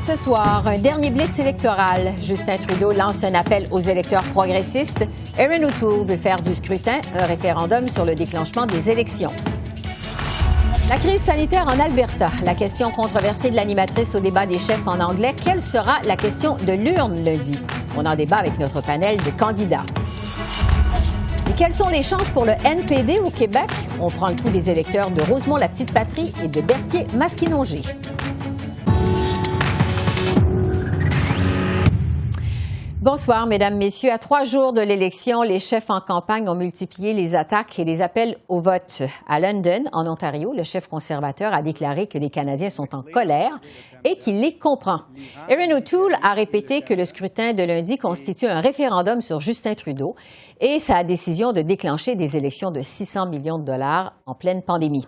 Ce soir, un dernier blitz électoral. Justin Trudeau lance un appel aux électeurs progressistes. Erin O'Toole veut faire du scrutin un référendum sur le déclenchement des élections. La crise sanitaire en Alberta. La question controversée de l'animatrice au débat des chefs en anglais. Quelle sera la question de l'urne lundi? On en débat avec notre panel de candidats. Et quelles sont les chances pour le NPD au Québec? On prend le pouls des électeurs de Rosemont-la-Petite-Patrie et de Berthier-Masquinongé. Bonsoir, Mesdames, Messieurs. À 3 jours de l'élection, les chefs en campagne ont multiplié les attaques et les appels au vote. À London, en Ontario, le chef conservateur a déclaré que les Canadiens sont en colère et qu'il les comprend. Erin O'Toole a répété que le scrutin de lundi constitue un référendum sur Justin Trudeau et sa décision de déclencher des élections de 600 millions de dollars en pleine pandémie.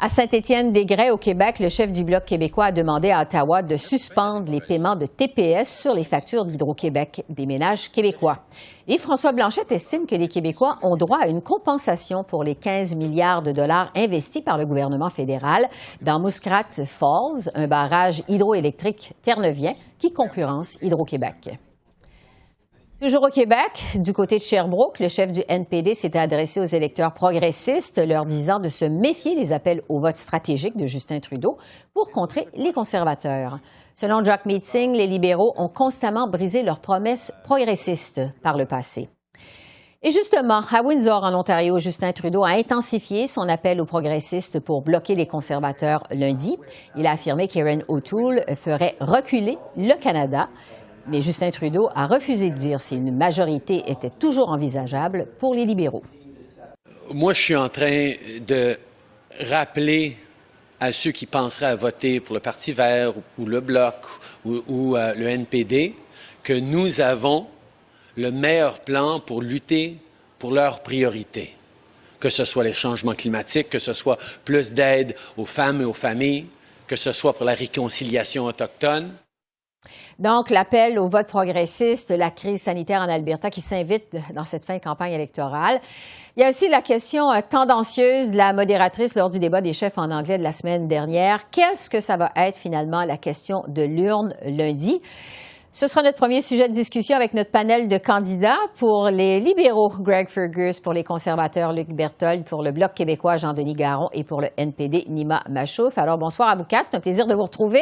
À Saint-Étienne-des-Grès, au Québec, le chef du Bloc québécois a demandé à Ottawa de suspendre les paiements de TPS sur les factures d'Hydro-Québec des ménages québécois. Et François Blanchette estime que les Québécois ont droit à une compensation pour les 15 milliards de dollars investis par le gouvernement fédéral dans Muskrat Falls, un barrage hydroélectrique terre-neuvien qui concurrence Hydro-Québec. Toujours au Québec, du côté de Sherbrooke, le chef du NPD s'était adressé aux électeurs progressistes, leur disant de se méfier des appels au vote stratégique de Justin Trudeau pour contrer les conservateurs. Selon Jack Meeting, les libéraux ont constamment brisé leurs promesses progressistes par le passé. Et justement, à Windsor, en Ontario, Justin Trudeau a intensifié son appel aux progressistes pour bloquer les conservateurs lundi. Il a affirmé qu'Erin O'Toole ferait reculer le Canada. Mais Justin Trudeau a refusé de dire si une majorité était toujours envisageable pour les libéraux. Moi, je suis en train de rappeler à ceux qui penseraient à voter pour le Parti vert ou le Bloc ou le NPD que nous avons le meilleur plan pour lutter pour leurs priorités, que ce soit les changements climatiques, que ce soit plus d'aide aux femmes et aux familles, que ce soit pour la réconciliation autochtone. Donc, l'appel au vote progressiste, la crise sanitaire en Alberta qui s'invite dans cette fin de campagne électorale. Il y a aussi la question tendancieuse de la modératrice lors du débat des chefs en anglais de la semaine dernière. Qu'est-ce que ça va être finalement la question de l'urne lundi? Ce sera notre premier sujet de discussion avec notre panel de candidats. Pour les libéraux, Greg Fergus, pour les conservateurs, Luc Berthold, pour le Bloc québécois, Jean-Denis Garon et pour le NPD, Nima Machouf. Alors, bonsoir à vous quatre. C'est un plaisir de vous retrouver.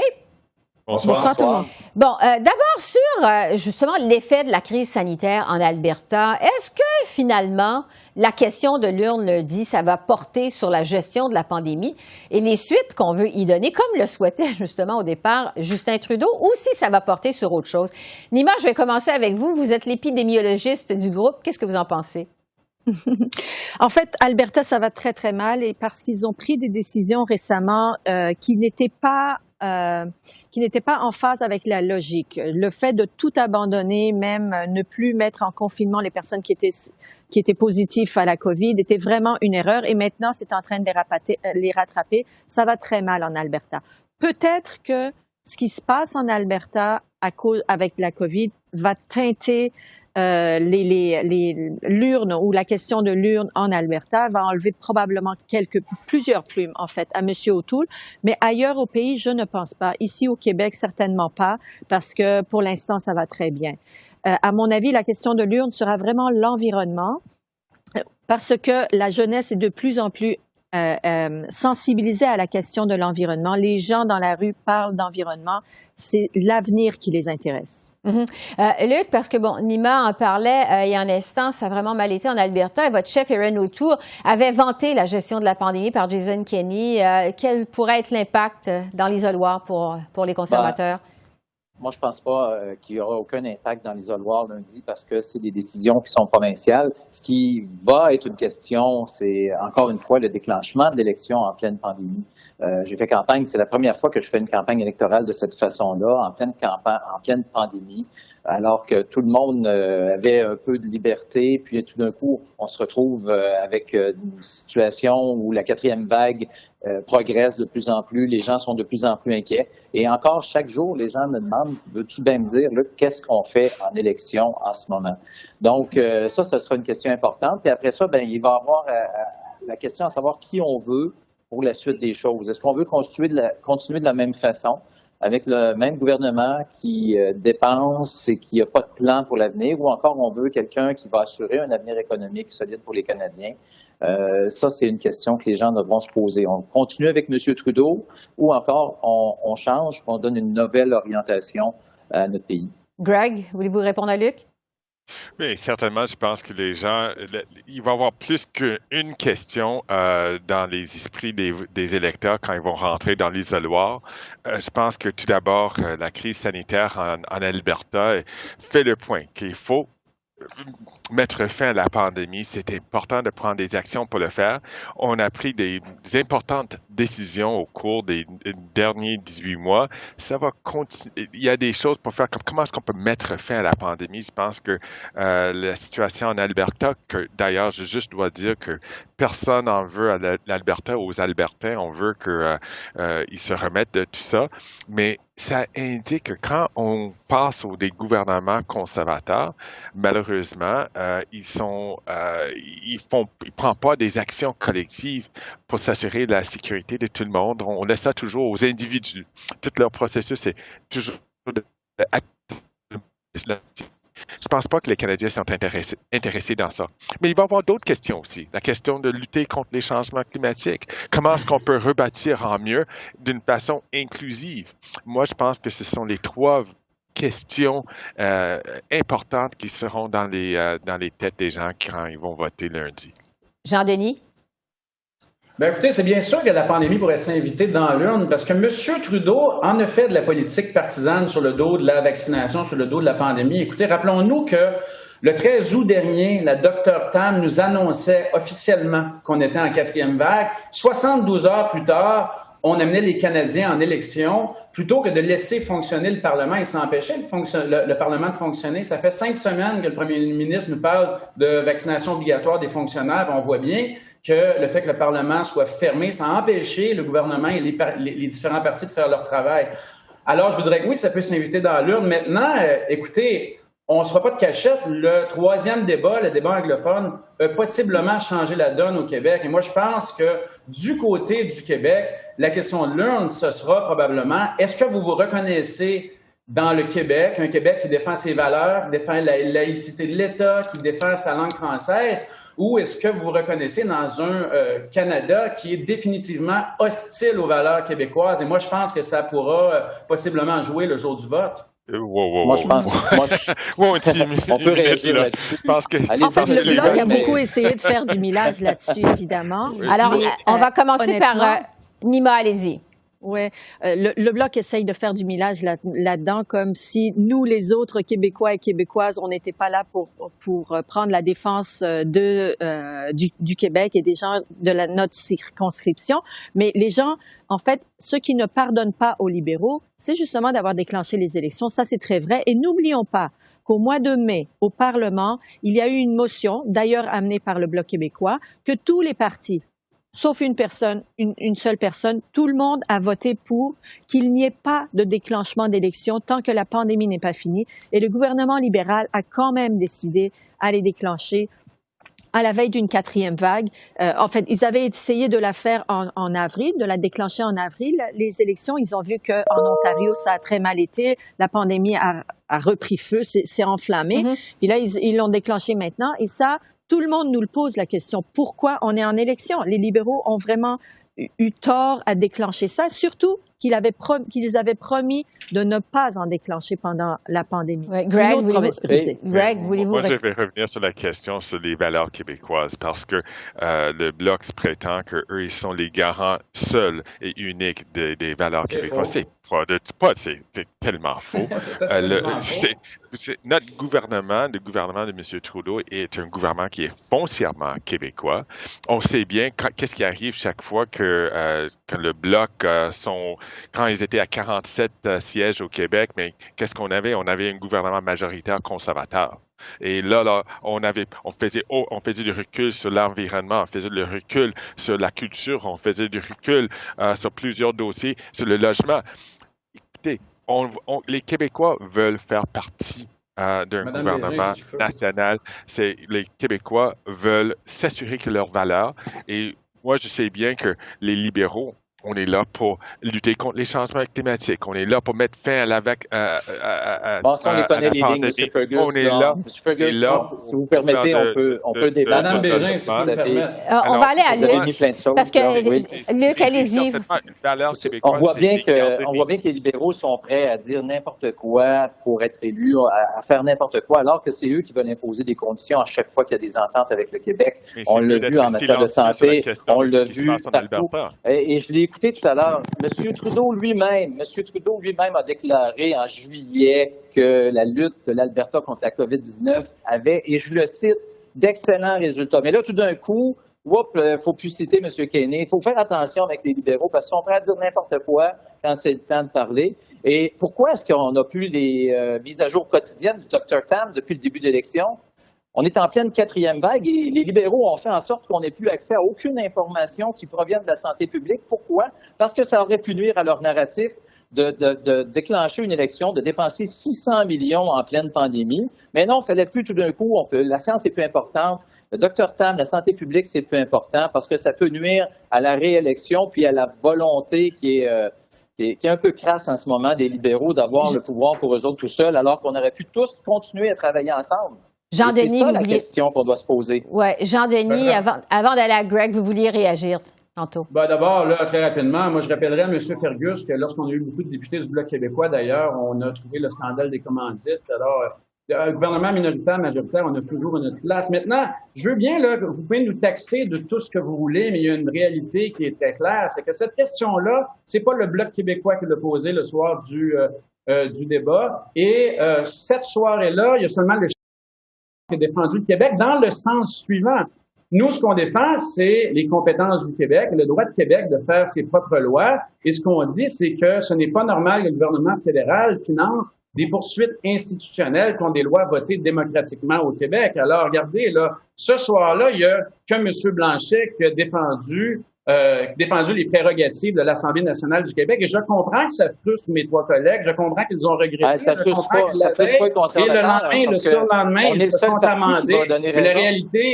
Bonsoir tout le monde. Bon, d'abord sur justement l'effet de la crise sanitaire en Alberta, est-ce que finalement la question de l'urne lundi, ça va porter sur la gestion de la pandémie et les suites qu'on veut y donner, comme le souhaitait justement au départ Justin Trudeau, ou si ça va porter sur autre chose? Nima, je vais commencer avec vous. Vous êtes l'épidémiologiste du groupe. Qu'est-ce que vous en pensez? En fait, Alberta, ça va très, très mal et parce qu'ils ont pris des décisions récemment qui n'étaient pas en phase avec la logique. Le fait de tout abandonner, même ne plus mettre en confinement les personnes qui étaient positives à la COVID, était vraiment une erreur. Et maintenant, c'est en train de les rattraper. Ça va très mal en Alberta. Peut-être que ce qui se passe en Alberta avec la COVID va teinter l'urne ou la question de l'urne en Alberta va enlever probablement plusieurs plumes en fait à M. O'Toole, mais ailleurs au pays, je ne pense pas. Ici au Québec, certainement pas, parce que pour l'instant, ça va très bien. À mon avis, la question de l'urne sera vraiment l'environnement, parce que la jeunesse est de plus en plus sensibilisée à la question de l'environnement. Les gens dans la rue parlent d'environnement. C'est l'avenir qui les intéresse. Luc, parce que bon, Nima en parlait il y a un instant, ça a vraiment mal été en Alberta et votre chef Erin O'Toole avait vanté la gestion de la pandémie par Jason Kenney. Quel pourrait être l'impact dans l'isoloir pour les conservateurs? Moi, je pense pas qu'il y aura aucun impact dans l'isoloir lundi parce que c'est des décisions qui sont provinciales. Ce qui va être une question, c'est encore une fois le déclenchement de l'élection en pleine pandémie. J'ai fait campagne, c'est la première fois que je fais une campagne électorale de cette façon-là, en pleine pandémie, alors que tout le monde avait un peu de liberté, puis tout d'un coup, on se retrouve avec une situation où la 4e vague progresse de plus en plus, les gens sont de plus en plus inquiets. Et encore, chaque jour, les gens me demandent, veux-tu bien me dire, là, qu'est-ce qu'on fait en élection en ce moment? Donc, ça sera une question importante. Puis après ça, il va y avoir la question à savoir qui on veut pour la suite des choses. Est-ce qu'on veut continuer de la même façon? avec le même gouvernement qui dépense et qui n'a pas de plan pour l'avenir, ou encore on veut quelqu'un qui va assurer un avenir économique solide pour les Canadiens? Ça, c'est une question que les gens devront se poser. On continue avec M. Trudeau ou encore on change, on donne une nouvelle orientation à notre pays. Greg, voulez-vous répondre à Luc? Oui, certainement, je pense que les gens, il va y avoir plus qu'une question dans les esprits des électeurs quand ils vont rentrer dans l'isoloir. Je pense que tout d'abord, la crise sanitaire en Alberta fait le point qu'il faut mettre fin à la pandémie. C'est important de prendre des actions pour le faire. On a pris des importantes décisions au cours des derniers 18 mois. Ça va continuer. Il y a des choses pour faire. Comment est-ce qu'on peut mettre fin à la pandémie? Je pense que la situation en Alberta, que d'ailleurs, je juste dois dire que personne n'en veut à l'Alberta, aux Albertains. On veut qu'ils se remettent de tout ça. Mais ça indique que quand on passe des gouvernements conservateurs, malheureusement, ils prennent pas des actions collectives pour s'assurer de la sécurité de tout le monde. On laisse ça toujours aux individus. Tout leur processus est toujours je pense pas que les Canadiens sont intéressés dans ça. Mais il va y avoir d'autres questions aussi. La question de lutter contre les changements climatiques. Comment est-ce qu'on peut rebâtir en mieux d'une façon inclusive? Moi, je pense que ce sont les trois questions importantes qui seront dans les têtes des gens quand ils vont voter lundi. Jean-Denis? Bien, écoutez, c'est bien sûr que la pandémie pourrait s'inviter dans l'urne parce que M. Trudeau en a fait de la politique partisane sur le dos de la vaccination, sur le dos de la pandémie. Écoutez, rappelons-nous que le 13 août dernier, la Dr Tam nous annonçait officiellement qu'on était en 4e vague. 72 heures plus tard, on amenait les Canadiens en élection plutôt que de laisser fonctionner le Parlement et s'empêcher le Parlement de fonctionner. Ça fait 5 semaines que le premier ministre nous parle de vaccination obligatoire des fonctionnaires. On voit bien que le fait que le Parlement soit fermé, ça a empêché le gouvernement et les différents partis de faire leur travail. Alors, je vous dirais que oui, ça peut s'inviter dans l'urne. Maintenant, écoutez, on ne se fera pas de cachette. Le troisième débat, le débat anglophone, a possiblement changé la donne au Québec. Et moi, je pense que du côté du Québec, la question de l'urne, ce sera probablement, est-ce que vous vous reconnaissez dans le Québec, un Québec qui défend ses valeurs, qui défend la laïcité de l'État, qui défend sa langue française, ou est-ce que vous vous reconnaissez dans un Canada qui est définitivement hostile aux valeurs québécoises? Et moi, je pense que ça pourra possiblement jouer le jour du vote. Moi, je pense. On peut réagir là-dessus. Le Bloc a beaucoup essayé de faire du millage là-dessus, évidemment. Alors, on va commencer par Nima, allez-y. Oui, le Bloc essaye de faire du millage là-dedans, comme si nous, les autres Québécois et Québécoises, on n'était pas là pour prendre la défense du Québec et des gens de notre circonscription. Mais les gens, en fait, ceux qui ne pardonnent pas aux libéraux, c'est justement d'avoir déclenché les élections. Ça, c'est très vrai. Et n'oublions pas qu'au mois de mai, au Parlement, il y a eu une motion, d'ailleurs amenée par le Bloc québécois, que tous les partis, sauf une seule personne, tout le monde a voté pour qu'il n'y ait pas de déclenchement d'élections tant que la pandémie n'est pas finie. Et le gouvernement libéral a quand même décidé à les déclencher à la veille d'une 4e vague. En fait, ils avaient essayé de la faire en avril, de la déclencher en avril. Les élections, ils ont vu qu'en Ontario, ça a très mal été. La pandémie a repris feu, c'est enflammé. Puis là, ils l'ont déclenché maintenant. Et ça, tout le monde nous le pose la question. Pourquoi on est en élection? Les libéraux ont vraiment eu tort à déclencher ça, surtout qu'ils avaient promis de ne pas en déclencher pendant la pandémie. Ouais, Greg, voulez-vous... Moi, je vais revenir sur la question sur les valeurs québécoises parce que le Bloc se prétend qu'eux, ils sont les garants seuls et uniques des valeurs québécoises. C'est tellement faux. Notre gouvernement, le gouvernement de M. Trudeau, est un gouvernement qui est foncièrement québécois. On sait bien qu'est-ce qui arrive chaque fois que le Bloc quand ils étaient à 47 sièges au Québec, mais qu'est-ce qu'on avait? On avait un gouvernement majoritaire conservateur. Et là, on faisait du recul sur l'environnement, on faisait du recul sur la culture, on faisait du recul sur plusieurs dossiers, sur le logement. Écoutez, les Québécois veulent faire partie d'un gouvernement national. Les Québécois veulent s'assurer que leurs valeurs, et moi je sais bien que les libéraux On est là pour lutter contre les changements climatiques. On est là pour mettre fin à la Bon, si on les connaît les lignes, M. Fergus, on est là. M. Fergus, si vous permettez, on peut débattre. Madame Bégin, si vous me permettez. On va aller à Luc, parce que Oui. Luc, allez-y. On voit bien que les libéraux sont prêts à dire n'importe quoi pour être élus, à faire n'importe quoi, alors que c'est eux qui veulent imposer des conditions à chaque fois qu'il y a des ententes avec le Québec. On l'a vu en matière de santé, on l'a vu partout. Et je l'ai écouté tout à l'heure. M. Trudeau lui-même a déclaré en juillet que la lutte de l'Alberta contre la COVID-19 avait, et je le cite, d'excellents résultats. Mais là, tout d'un coup, faut plus citer M. Kenney. Il faut faire attention avec les libéraux parce qu'ils sont prêts à dire n'importe quoi quand c'est le temps de parler. Et pourquoi est-ce qu'on n'a plus les mises à jour quotidiennes du Dr Tam depuis le début de l'élection? On est en pleine 4e vague et les libéraux ont fait en sorte qu'on n'ait plus accès à aucune information qui provienne de la santé publique. Pourquoi? Parce que ça aurait pu nuire à leur narratif de déclencher une élection, de dépenser 600 millions en pleine pandémie. Mais non, il ne fallait plus tout d'un coup, la science est plus importante. Le Dr Tam, la santé publique, c'est plus important parce que ça peut nuire à la réélection puis à la volonté qui est un peu crasse en ce moment des libéraux d'avoir le pouvoir pour eux autres tout seuls, alors qu'on aurait pu tous continuer à travailler ensemble. Jean-Denis, c'est ça la question qu'on doit se poser. Oui, Jean-Denis, avant d'aller à Greg, vous vouliez réagir tantôt. D'abord, là, très rapidement, moi, je rappellerai à M. Fergus que lorsqu'on a eu beaucoup de députés du Bloc québécois, d'ailleurs, on a trouvé le scandale des commandites. Alors, gouvernement minoritaire, majoritaire, on a toujours une place. Maintenant, je veux bien, là, que vous pouvez nous taxer de tout ce que vous voulez, mais il y a une réalité qui est très claire, c'est que cette question-là, c'est pas le Bloc québécois qui l'a posée le soir du débat. Et cette soirée-là, il y a seulement le qui a défendu le Québec dans le sens suivant. Nous, ce qu'on défend, c'est les compétences du Québec, le droit de Québec de faire ses propres lois. Et ce qu'on dit, c'est que ce n'est pas normal que le gouvernement fédéral finance des poursuites institutionnelles contre des lois votées démocratiquement au Québec. Alors, regardez, là, ce soir-là, il y a que M. Blanchet qui a défendu les prérogatives de l'Assemblée nationale du Québec. Et je comprends que ça frustre mes trois collègues. Je comprends qu'ils ont regretté. Ça frustre pas et le lendemain, le surlendemain, ils se sont amendés.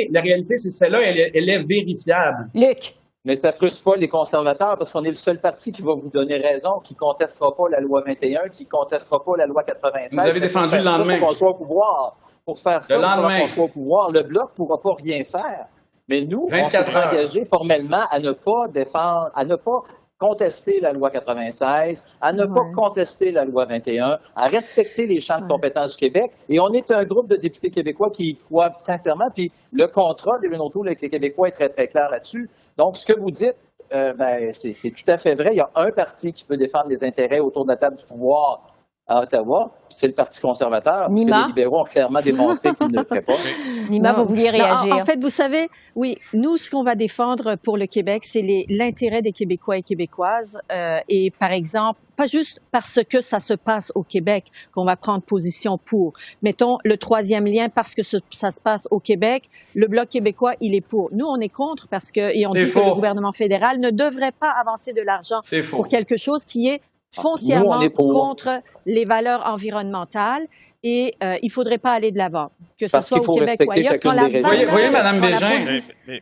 La réalité, c'est celle-là, elle est vérifiable. Luc. Mais ça frustre pas les conservateurs parce qu'on est le seul parti qui va vous donner raison, qui contestera pas la loi 21, qui contestera pas la loi 96. Vous avez défendu le lendemain. Pour qu'on soit au pouvoir. Pour faire ça, qu'on soit au pouvoir, le Bloc ne pourra pas rien faire. Mais nous, on s'est engagé formellement à ne pas défendre, à ne pas contester la loi 96, à ne pas contester la loi 21, à respecter les champs de compétences du Québec. Et on est un groupe de députés québécois qui y croient sincèrement. Puis le contrat des O'Toole avec les Québécois est très, très clair là-dessus. Donc, ce que vous dites, c'est tout à fait vrai. Il y a un parti qui peut défendre les intérêts autour de la table du pouvoir à Ottawa, c'est le Parti conservateur, parce que les libéraux ont clairement démontré qu'ils ne le feraient pas. Nima, vous vouliez réagir? En fait, vous savez, oui, nous, ce qu'on va défendre pour le Québec, c'est l'intérêt des Québécois et Québécoises. Et par exemple, pas juste parce que ça se passe au Québec qu'on va prendre position pour. Mettons le troisième lien, parce que ça se passe au Québec, le Bloc québécois, il est pour. Nous, on est contre parce que, et on dit que le gouvernement fédéral ne devrait pas avancer de l'argent pour quelque chose qui est foncièrement contre les valeurs environnementales et il faudrait pas aller de l'avant, que ce soit au Québec ou ailleurs. Quand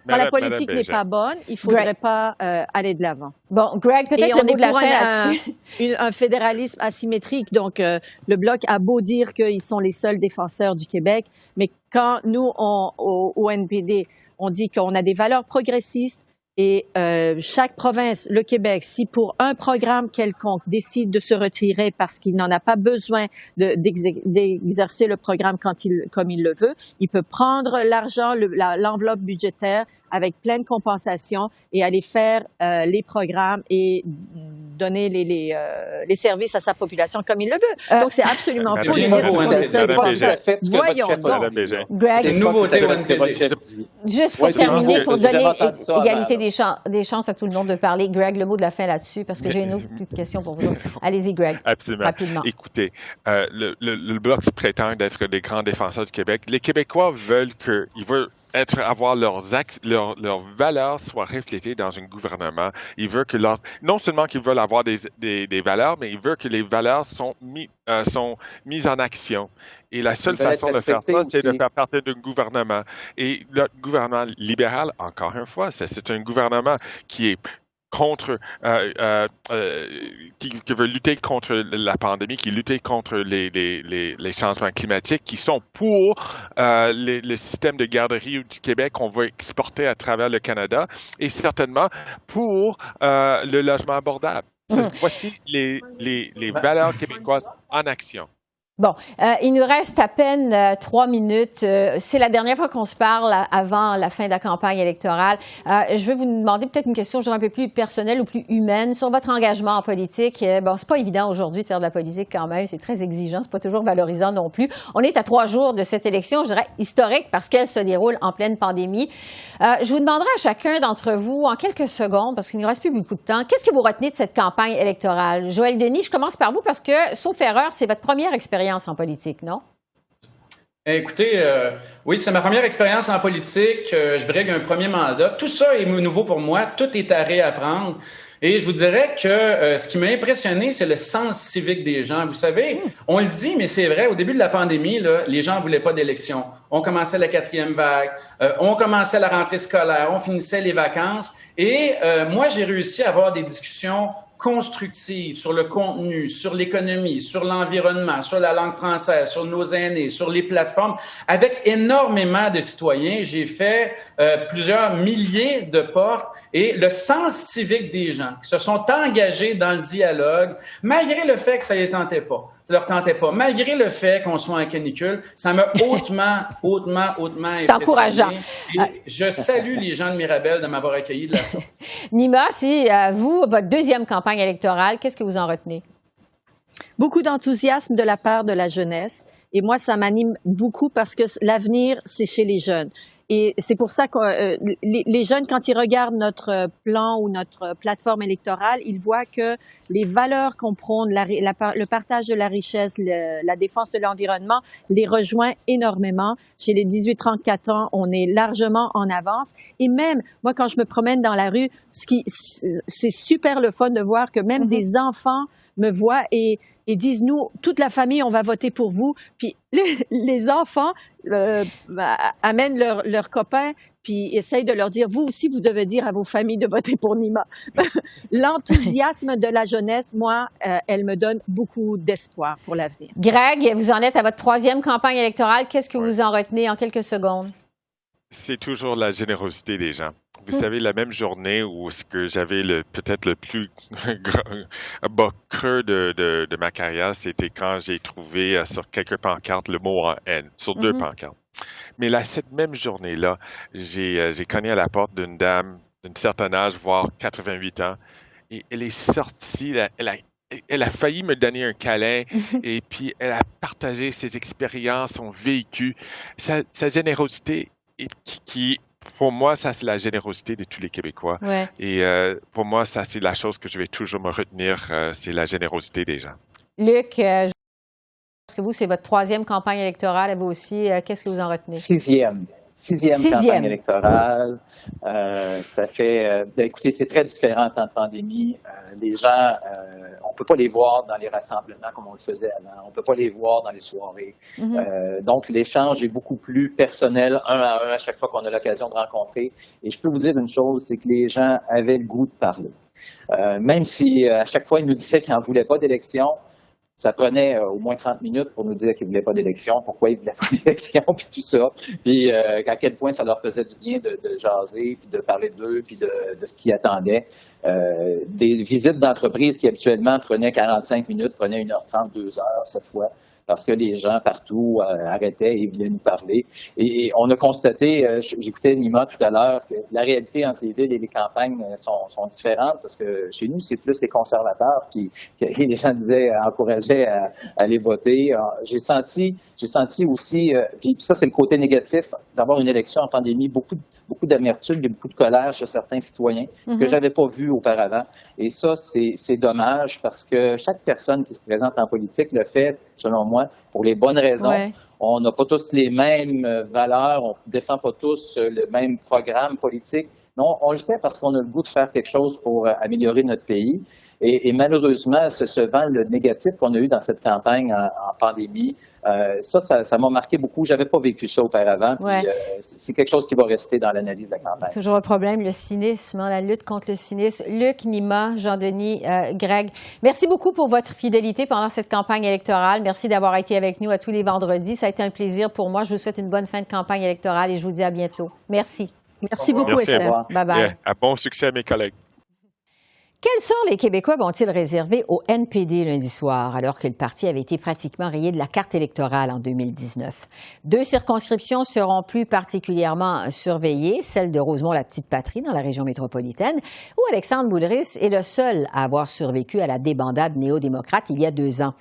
la politique n'est pas bonne, il faudrait pas aller de l'avant. Bon, Greg, peut-être le mot de la fin là-dessus. Un fédéralisme asymétrique. Donc, le Bloc a beau dire qu'ils sont les seuls défenseurs du Québec, mais quand nous, au NPD, on dit qu'on a des valeurs progressistes, et chaque province, le Québec, si pour un programme quelconque décide de se retirer parce qu'il n'en a pas besoin d'exercer le programme comme il le veut, il peut prendre l'argent, l'enveloppe budgétaire avec pleine compensation et aller faire les programmes et donner les services à sa population comme il le veut. Donc, c'est absolument faux de dire qu'ils sont les seuls défenseurs. Voyons donc. Greg, juste pour terminer, pour donner égalité des chances à tout le monde de parler. Greg, le mot de la fin là-dessus, parce que j'ai une autre question pour vous autres. Allez-y, Greg. Absolument. Rapidement. Écoutez, le Bloc prétend d'être des grands défenseurs du Québec. Les Québécois veulent avoir leurs valeurs soient reflétées dans un gouvernement. Ils veulent que non seulement qu'ils veulent avoir des valeurs, mais ils veulent que les valeurs sont mises en action. Et la seule façon de faire ça, c'est de faire partie d'un gouvernement. Et le gouvernement libéral, encore une fois, c'est un gouvernement qui est qui veut lutter contre la pandémie, qui lutte contre les changements climatiques, qui sont pour le système de garderie du Québec qu'on va exporter à travers le Canada, et certainement pour le logement abordable. Voici les valeurs québécoises en action. Bon, il nous reste à peine 3 minutes. C'est la dernière fois qu'on se parle avant la fin de la campagne électorale. Je vais vous demander peut-être une question, je dirais, un peu plus personnelle ou plus humaine sur votre engagement en politique. Bon, c'est pas évident aujourd'hui de faire de la politique quand même. C'est très exigeant. C'est pas toujours valorisant non plus. On est à 3 jours de cette élection, je dirais, historique parce qu'elle se déroule en pleine pandémie. Je vous demanderai à chacun d'entre vous, en quelques secondes, parce qu'il ne nous reste plus beaucoup de temps, qu'est-ce que vous retenez de cette campagne électorale? Joël Denis, je commence par vous parce que, sauf erreur, c'est votre première expérience en politique, non? Écoutez, oui, c'est ma première expérience en politique. Je brigue un premier mandat. Tout ça est nouveau pour moi. Tout est à réapprendre. Et je vous dirais que ce qui m'a impressionné, c'est le sens civique des gens. Vous savez, on le dit, mais c'est vrai, au début de la pandémie, là, les gens ne voulaient pas d'élection. On commençait la 4e vague, on commençait la rentrée scolaire, on finissait les vacances. Et moi, j'ai réussi à avoir des discussions constructive sur le contenu, sur l'économie, sur l'environnement, sur la langue française, sur nos aînés, sur les plateformes. Avec énormément de citoyens, j'ai fait plusieurs milliers de portes et le sens civique des gens qui se sont engagés dans le dialogue, malgré le fait que ça ne les tentait pas. Ça leur tentait pas. Malgré le fait qu'on soit en canicule, ça m'a hautement c'est encourageant. Et je salue les gens de Mirabel de m'avoir accueilli de la sorte. Nima, si vous, votre deuxième campagne électorale, qu'est-ce que vous en retenez? Beaucoup d'enthousiasme de la part de la jeunesse. Et moi, ça m'anime beaucoup parce que l'avenir, c'est chez les jeunes. Et c'est pour ça que les jeunes, quand ils regardent notre plan ou notre plateforme électorale, ils voient que les valeurs qu'on prône, le partage de la richesse, la défense de l'environnement, les rejoint énormément. Chez les 18-34 ans, on est largement en avance. Et même, moi, quand je me promène dans la rue, c'est super le fun de voir que même des enfants me voient et disent, nous, toute la famille, on va voter pour vous. Puis les enfants amènent leurs copains, puis essayent de leur dire, vous aussi, vous devez dire à vos familles de voter pour Nima. L'enthousiasme de la jeunesse, moi, elle me donne beaucoup d'espoir pour l'avenir. Greg, vous en êtes à votre 3e campagne électorale. Qu'est-ce que vous en retenez en quelques secondes? C'est toujours la générosité des gens. Vous savez, la même journée où j'avais peut-être le plus bas creux de ma carrière, c'était quand j'ai trouvé sur quelques pancartes le mot en haine, sur 2 pancartes. Mais cette même journée-là, j'ai cogné à la porte d'une dame d'un certain âge, voire 88 ans, et elle est sortie, elle a failli me donner un câlin, et puis elle a partagé ses expériences, son vécu, sa générosité, et qui pour moi, ça, c'est la générosité de tous les Québécois. Ouais. Et pour moi, ça, c'est la chose que je vais toujours me retenir, c'est la générosité des gens. Luc, est-ce que vous, c'est votre 3e campagne électorale, et vous aussi, qu'est-ce que vous en retenez? 6e campagne électorale. Ça fait... écoutez, c'est très différent en temps de pandémie. Les gens, on peut pas les voir dans les rassemblements comme on le faisait avant. On peut pas les voir dans les soirées. Donc, l'échange est beaucoup plus personnel, un à un, à chaque fois qu'on a l'occasion de rencontrer. Et je peux vous dire une chose, c'est que les gens avaient le goût de parler. Même si à chaque fois, ils nous disaient qu'ils n'en voulaient pas d'élection, ça prenait au moins 30 minutes pour nous dire qu'ils ne voulaient pas d'élection, pourquoi ils ne voulaient pas d'élection, puis tout ça. Puis à quel point ça leur faisait du bien de jaser, puis de parler d'eux, puis de ce qu'ils attendaient. Des visites d'entreprise qui habituellement prenaient 45 minutes, prenaient 1h30, 2 heures cette fois, parce que les gens partout arrêtaient et venaient nous parler. Et on a constaté, j'écoutais Nima tout à l'heure, que la réalité entre les villes et les campagnes sont différentes, parce que chez nous, c'est plus les conservateurs qui les gens disaient, encourageaient à aller voter. J'ai senti aussi, puis ça c'est le côté négatif, d'avoir une élection en pandémie, beaucoup d'amertume, beaucoup de colère chez certains citoyens que j'avais pas vu auparavant. Et ça, c'est dommage, parce que chaque personne qui se présente en politique le fait, selon moi, pour les bonnes raisons. Ouais. On n'a pas tous les mêmes valeurs, on ne défend pas tous le même programme politique. Non, on le fait parce qu'on a le goût de faire quelque chose pour améliorer notre pays. Et malheureusement, ce vent le négatif qu'on a eu dans cette campagne en pandémie, ça m'a marqué beaucoup. J'avais pas vécu ça auparavant. Puis, c'est quelque chose qui va rester dans l'analyse de la campagne. C'est toujours un problème, le cynisme, la lutte contre le cynisme. Luc, Nima, Jean-Denis, Greg, merci beaucoup pour votre fidélité pendant cette campagne électorale. Merci d'avoir été avec nous à tous les vendredis. Ça a été un plaisir pour moi. Je vous souhaite une bonne fin de campagne électorale et je vous dis à bientôt. Merci. Merci beaucoup, Merci Esther. Bye-bye. Bon succès à mes collègues. Quel sort les Québécois vont-ils réserver au NPD lundi soir, alors que le parti avait été pratiquement rayé de la carte électorale en 2019? 2 circonscriptions seront plus particulièrement surveillées, celle de Rosemont-la-Petite-Patrie dans la région métropolitaine, où Alexandre Boulris est le seul à avoir survécu à la débandade néo-démocrate il y a 2 ans.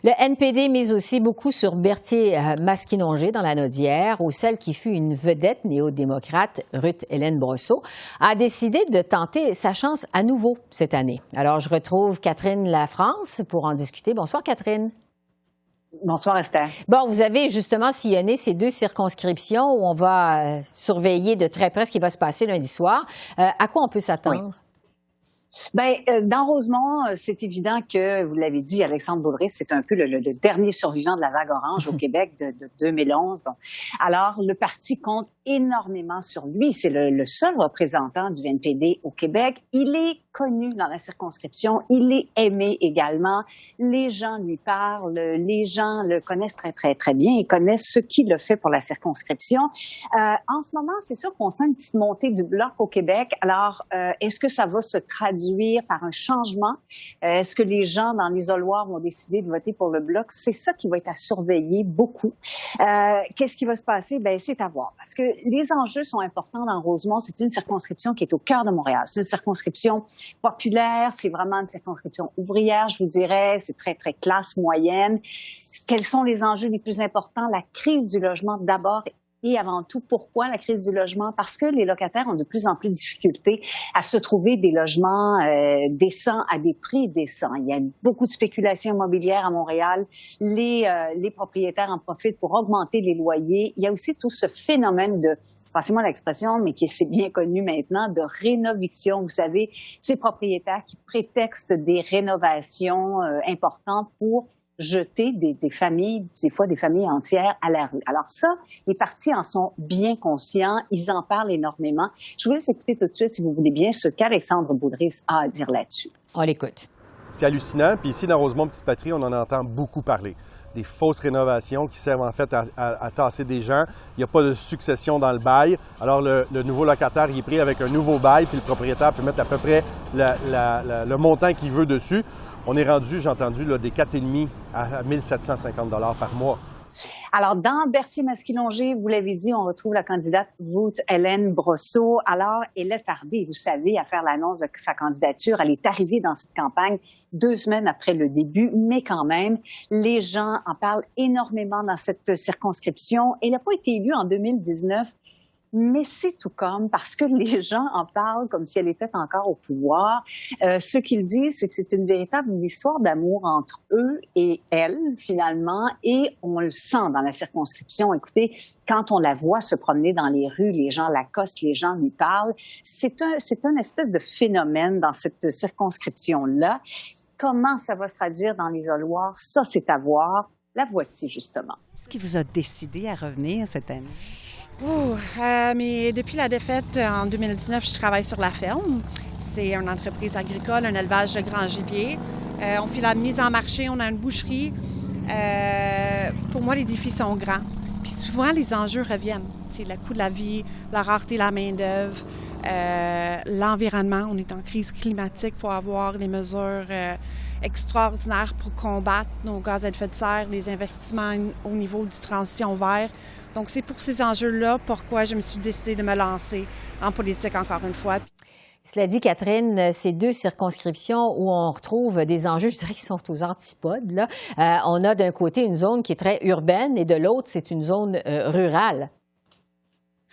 Le NPD mise aussi beaucoup sur Berthier-Maskinongé dans la Naudière, où celle qui fut une vedette néo-démocrate, Ruth-Hélène Brosseau, a décidé de tenter sa chance à nouveau cette année. Alors, je retrouve Catherine Lafrance pour en discuter. Bonsoir, Catherine. Bonsoir, Esther. Bon, vous avez justement sillonné ces 2 circonscriptions où on va surveiller de très près ce qui va se passer lundi soir. À quoi on peut s'attendre? Oui. Dans Rosemont, c'est évident que, vous l'avez dit, Alexandre Boulris, c'est un peu le dernier survivant de la vague orange au Québec de 2011. Bon. Alors, le parti compte énormément sur lui. C'est le seul représentant du NPD au Québec. Il est connu dans la circonscription. Il est aimé également. Les gens lui parlent. Les gens le connaissent très, très, très bien. Ils connaissent ce qu'il a fait pour la circonscription. En ce moment, c'est sûr qu'on sent une petite montée du Bloc au Québec. Alors, est-ce que ça va se traduire par un changement? Est-ce que les gens dans l'isoloir vont décider de voter pour le Bloc? C'est ça qui va être à surveiller beaucoup. Qu'est-ce qui va se passer? C'est à voir. Parce que les enjeux sont importants dans Rosemont. C'est une circonscription qui est au cœur de Montréal. C'est une circonscription populaire. C'est vraiment une circonscription ouvrière, je vous dirais. C'est très, très classe moyenne. Quels sont les enjeux les plus importants? La crise du logement d'abord et avant tout. Pourquoi la crise du logement? Parce que les locataires ont de plus en plus de difficultés à se trouver des logements décents à des prix décents. Il y a beaucoup de spéculation immobilière à Montréal. Les propriétaires en profitent pour augmenter les loyers. Il y a aussi tout ce phénomène de, passez-moi l'expression, mais qui est bien connu maintenant, de rénoviction. Vous savez, ces propriétaires qui prétextent des rénovations importantes pour jeter des familles, des fois des familles entières à la rue. Alors ça, les partis en sont bien conscients, ils en parlent énormément. Je vous laisse écouter tout de suite, si vous voulez bien, ce qu'Alexandre Boulris a à dire là-dessus. On l'écoute. C'est hallucinant, puis ici, dans Rosemont-Petite-Patrie, on en entend beaucoup parler. Des fausses rénovations qui servent en fait à tasser des gens. Il n'y a pas de succession dans le bail. Alors, le nouveau locataire, il est pris avec un nouveau bail, puis le propriétaire peut mettre à peu près le montant qu'il veut dessus. On est rendu, j'ai entendu, là, des 4,5 à 1 750 $ par mois. Alors, dans Berthier-Maskinongé, vous l'avez dit, on retrouve la candidate Ruth-Hélène Brosseau. Alors, elle est tardée, vous savez, à faire l'annonce de sa candidature. Elle est arrivée dans cette campagne 2 semaines après le début, mais quand même, les gens en parlent énormément dans cette circonscription. Elle n'a pas été élue en 2019. Mais c'est tout comme, parce que les gens en parlent comme si elle était encore au pouvoir. Ce qu'ils disent, c'est que c'est une véritable histoire d'amour entre eux et elle, finalement, et on le sent dans la circonscription. Écoutez, quand on la voit se promener dans les rues, les gens l'accostent, les gens lui parlent. C'est un espèce de phénomène dans cette circonscription-là. Comment ça va se traduire dans l'isoloir? Ça, c'est à voir. La voici, justement. Qu'est-ce qui vous a décidé à revenir cette année? Mais depuis la défaite en 2019, je travaille sur la ferme. C'est une entreprise agricole, un élevage de grand gibier. On fait la mise en marché, on a une boucherie. Pour moi, les défis sont grands. Puis souvent, les enjeux reviennent. C'est le coût de la vie, la rareté de la main-d'œuvre, l'environnement. On est en crise climatique. Il faut avoir des mesures extraordinaires pour combattre nos gaz à effet de serre, les investissements au niveau du transition vert. Donc, c'est pour ces enjeux-là pourquoi je me suis décidée de me lancer en politique encore une fois. Cela dit, Catherine, ces 2 circonscriptions où on retrouve des enjeux, je dirais, qui sont aux antipodes. Là. On a d'un côté une zone qui est très urbaine et de l'autre, c'est une zone rurale.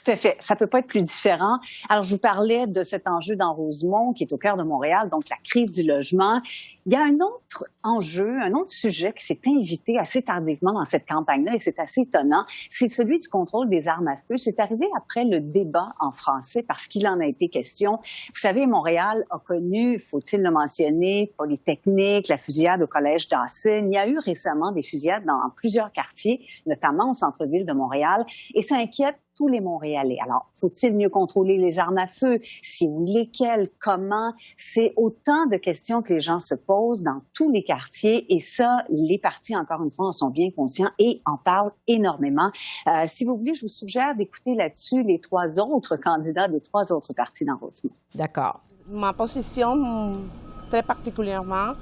Tout à fait. Ça peut pas être plus différent. Alors, je vous parlais de cet enjeu dans Rosemont, qui est au cœur de Montréal, donc la crise du logement. Il y a un autre enjeu, un autre sujet qui s'est invité assez tardivement dans cette campagne-là, et c'est assez étonnant, c'est celui du contrôle des armes à feu. C'est arrivé après le débat en français, parce qu'il en a été question. Vous savez, Montréal a connu, faut-il le mentionner, Polytechnique, la fusillade au collège Dawson. Il y a eu récemment des fusillades dans plusieurs quartiers, notamment au centre-ville de Montréal, et ça inquiète tous les Montréalais. Alors, faut-il mieux contrôler les armes à feu? Si oui, lesquelles? Comment? C'est autant de questions que les gens se posent dans tous les quartiers, et ça, les partis, encore une fois, en sont bien conscients et en parlent énormément. Si vous voulez, je vous suggère d'écouter là-dessus les 3 autres candidats des 3 autres partis dans Rosemont. D'accord. Ma position, très particulièrement,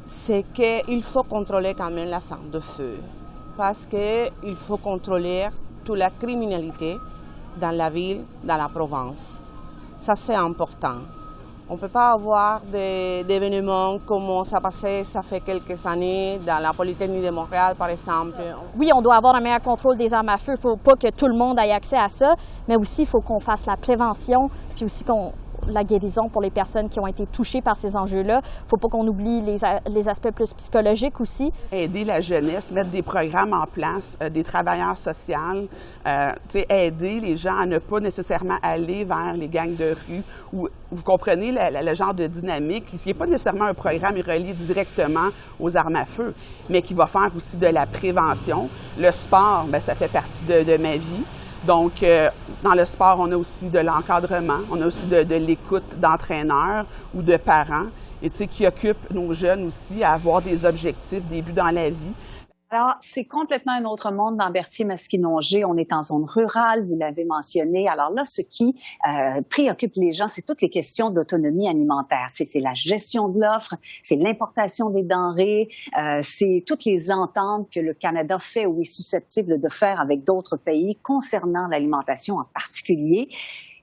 c'est qu'il faut contrôler quand même les armes de feu, parce qu'il faut contrôler toute la criminalité dans la ville, dans la province. Ça, c'est important. On ne peut pas avoir des événements comme ça passait, ça fait quelques années, dans la Polytechnique de Montréal, par exemple. Oui, on doit avoir un meilleur contrôle des armes à feu. Il ne faut pas que tout le monde ait accès à ça, mais aussi, il faut qu'on fasse la prévention, puis aussi la guérison pour les personnes qui ont été touchées par ces enjeux-là. Il ne faut pas qu'on oublie les aspects plus psychologiques aussi. Aider la jeunesse, mettre des programmes en place, des travailleurs sociaux, aider les gens à ne pas nécessairement aller vers les gangs de rue. Ou, vous comprenez le genre de dynamique, qui n'est pas nécessairement un programme relié directement aux armes à feu, mais qui va faire aussi de la prévention. Le sport, bien, ça fait partie de ma vie. Donc, dans le sport, on a aussi de l'encadrement, on a aussi de l'écoute d'entraîneurs ou de parents, et qui occupent nos jeunes aussi à avoir des objectifs, des buts dans la vie. Alors, c'est complètement un autre monde dans Berthier-Masquinongé. On est en zone rurale, vous l'avez mentionné. Alors là, ce qui préoccupe les gens, c'est toutes les questions d'autonomie alimentaire. C'est la gestion de l'offre, c'est l'importation des denrées, c'est toutes les ententes que le Canada fait ou est susceptible de faire avec d'autres pays concernant l'alimentation en particulier.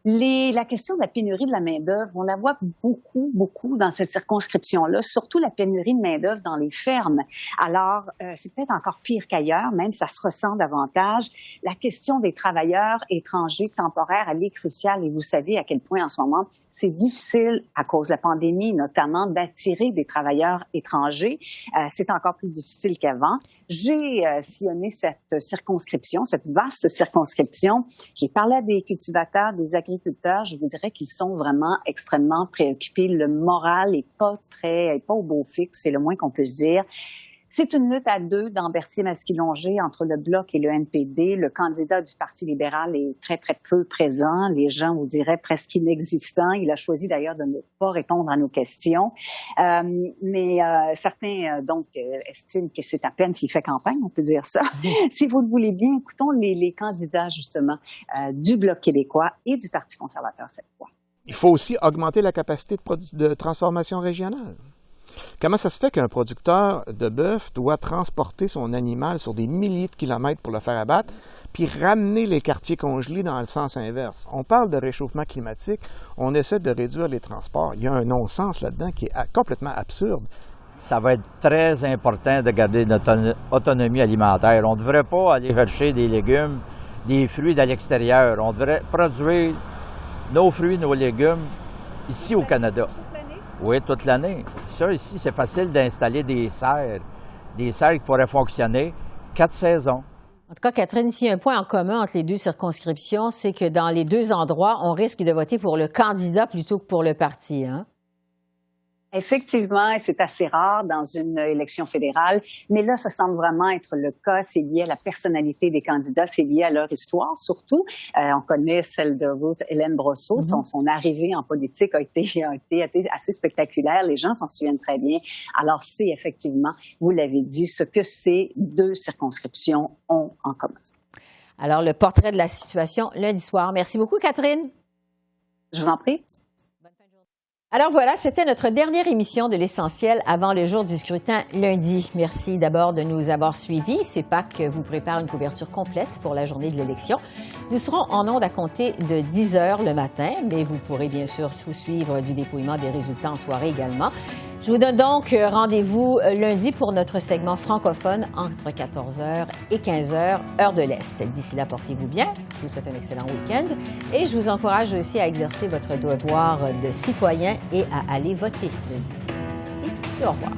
La question de la pénurie de la main-d'œuvre, on la voit beaucoup dans cette circonscription-là, surtout la pénurie de main-d'œuvre dans les fermes. Alors, c'est peut-être encore pire qu'ailleurs, même ça se ressent davantage. La question des travailleurs étrangers temporaires, elle est cruciale, et vous savez à quel point en ce moment, c'est difficile, à cause de la pandémie notamment, d'attirer des travailleurs étrangers. C'est encore plus difficile qu'avant. J'ai sillonné cette circonscription, cette vaste circonscription. J'ai parlé à des cultivateurs, des agriculteurs. Je vous dirais qu'ils sont vraiment extrêmement préoccupés. Le moral n'est pas au beau fixe, c'est le moins qu'on puisse dire. C'est une lutte à 2 dans Berthier-Masquinongé entre le Bloc et le NPD. Le candidat du Parti libéral est très peu présent. Les gens vous diraient presque inexistant. Il a choisi d'ailleurs de ne pas répondre à nos questions. Mais certains, donc, estiment que c'est à peine s'il fait campagne, on peut dire ça. Si vous le voulez bien, écoutons les candidats, justement, du Bloc québécois et du Parti conservateur cette fois. Il faut aussi augmenter la capacité de transformation régionale. Comment ça se fait qu'un producteur de bœuf doit transporter son animal sur des milliers de kilomètres pour le faire abattre, puis ramener les quartiers congelés dans le sens inverse? On parle de réchauffement climatique, on essaie de réduire les transports. Il y a un non-sens là-dedans qui est complètement absurde. Ça va être très important de garder notre autonomie alimentaire. On ne devrait pas aller chercher des légumes, des fruits de l'extérieur. On devrait produire nos fruits, nos légumes ici au Canada. Oui, toute l'année. Ça, ici, c'est facile d'installer des serres qui pourraient fonctionner 4 saisons. En tout cas, Catherine, s'il y a un point en commun entre les 2 circonscriptions, c'est que dans les 2 endroits, on risque de voter pour le candidat plutôt que pour le parti, hein? Effectivement, et c'est assez rare dans une élection fédérale, mais là, ça semble vraiment être le cas. C'est lié à la personnalité des candidats, c'est lié à leur histoire, surtout. On connaît celle de Ruth Hélène Brosseau. Son arrivée en politique a été assez spectaculaire. Les gens s'en souviennent très bien. Alors, c'est effectivement, vous l'avez dit, ce que ces 2 circonscriptions ont en commun. Alors, le portrait de la situation lundi soir. Merci beaucoup, Catherine. Je vous en prie. Alors voilà, c'était notre dernière émission de l'Essentiel avant le jour du scrutin lundi. Merci d'abord de nous avoir suivis. CEPAC vous prépare une couverture complète pour la journée de l'élection. Nous serons en ondes à compter de 10 heures le matin, mais vous pourrez bien sûr tout suivre du dépouillement des résultats en soirée également. Je vous donne donc rendez-vous lundi pour notre segment francophone entre 14h et 15h, heure de l'Est. D'ici là, portez-vous bien. Je vous souhaite un excellent week-end et je vous encourage aussi à exercer votre devoir de citoyen et à aller voter lundi. Merci et au revoir.